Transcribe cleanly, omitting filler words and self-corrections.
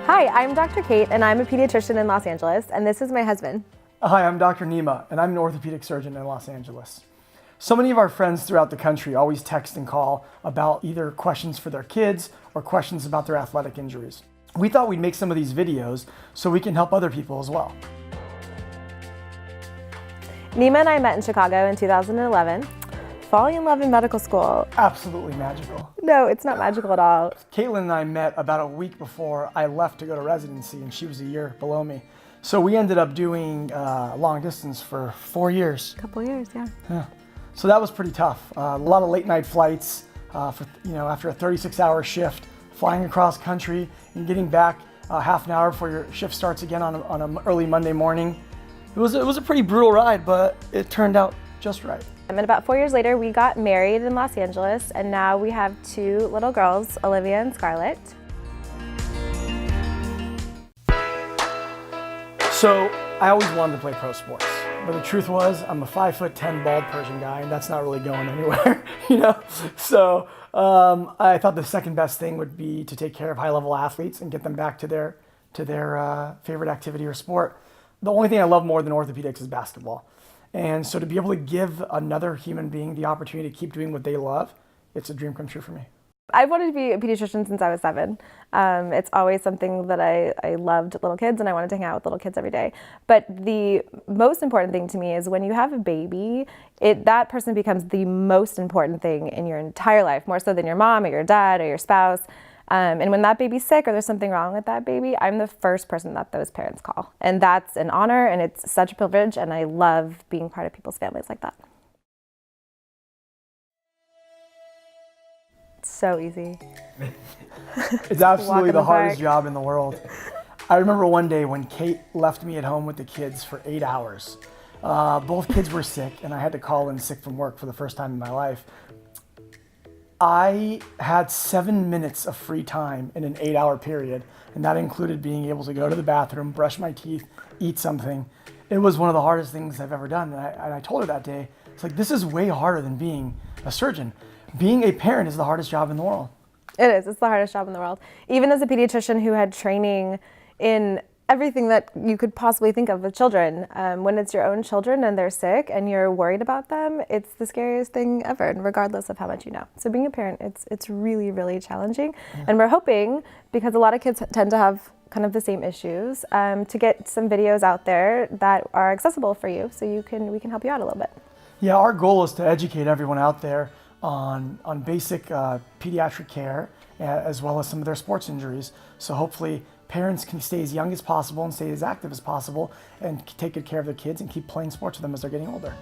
Hi, I'm Dr. Kate, and I'm a pediatrician in Los Angeles, and this is my husband. Hi, I'm Dr. Nima, and I'm an orthopedic surgeon in Los Angeles. So many of our friends throughout the country always text and call about either questions for their kids or questions about their athletic injuries. We thought we'd make some of these videos so we can help other people as well. Nima and I met in Chicago in 2011, falling in love in medical school. Absolutely magical. No, it's not magical at all. Caitlin and I met about a week before I left to go to residency, and she was a year below me. So we ended up doing long distance for 4 years. A couple years, yeah. Yeah. So that was pretty tough. A lot of late night flights after a 36-hour shift, flying across country and getting back half an hour before your shift starts again on an early Monday morning. It was a pretty brutal ride, but it turned out just right. And about 4 years later, we got married in Los Angeles, and now we have 2 little girls, Olivia and Scarlett. So I always wanted to play pro sports, but the truth was I'm a 5'10" bald Persian guy, and that's not really going anywhere, So I thought the second best thing would be to take care of high-level athletes and get them back to their favorite activity or sport. The only thing I love more than orthopedics is basketball. And so to be able to give another human being the opportunity to keep doing what they love, it's a dream come true for me. I've wanted to be a pediatrician since I was 7. It's always something that I loved little kids, and I wanted to hang out with little kids every day. But the most important thing to me is when you have a baby, that person becomes the most important thing in your entire life, more so than your mom or your dad or your spouse. And when that baby's sick or there's something wrong with that baby, I'm the first person that those parents call. And that's an honor, and it's such a privilege, and I love being part of people's families like that. It's so easy. It's absolutely the hardest job in the world. I remember one day when Kate left me at home with the kids for 8 hours. Both kids were sick, and I had to call in sick from work for the first time in my life. I had 7 minutes of free time in an 8-hour period, and that included being able to go to the bathroom, brush my teeth, eat something. It was one of the hardest things I've ever done, and I told her that day, it's like, this is way harder than being a surgeon. Being a parent is the hardest job in the world. It is. It's the hardest job in the world. Even as a pediatrician who had training in everything that you could possibly think of with children, when it's your own children and they're sick and you're worried about them, it's the scariest thing ever, regardless of how much you know. So being a parent, it's really, really challenging. Yeah. And we're hoping, because a lot of kids tend to have kind of the same issues, to get some videos out there that are accessible for you, so we can help you out a little bit. Yeah, our goal is to educate everyone out there on basic pediatric care, as well as some of their sports injuries. So hopefully parents can stay as young as possible and stay as active as possible and take good care of their kids and keep playing sports with them as they're getting older.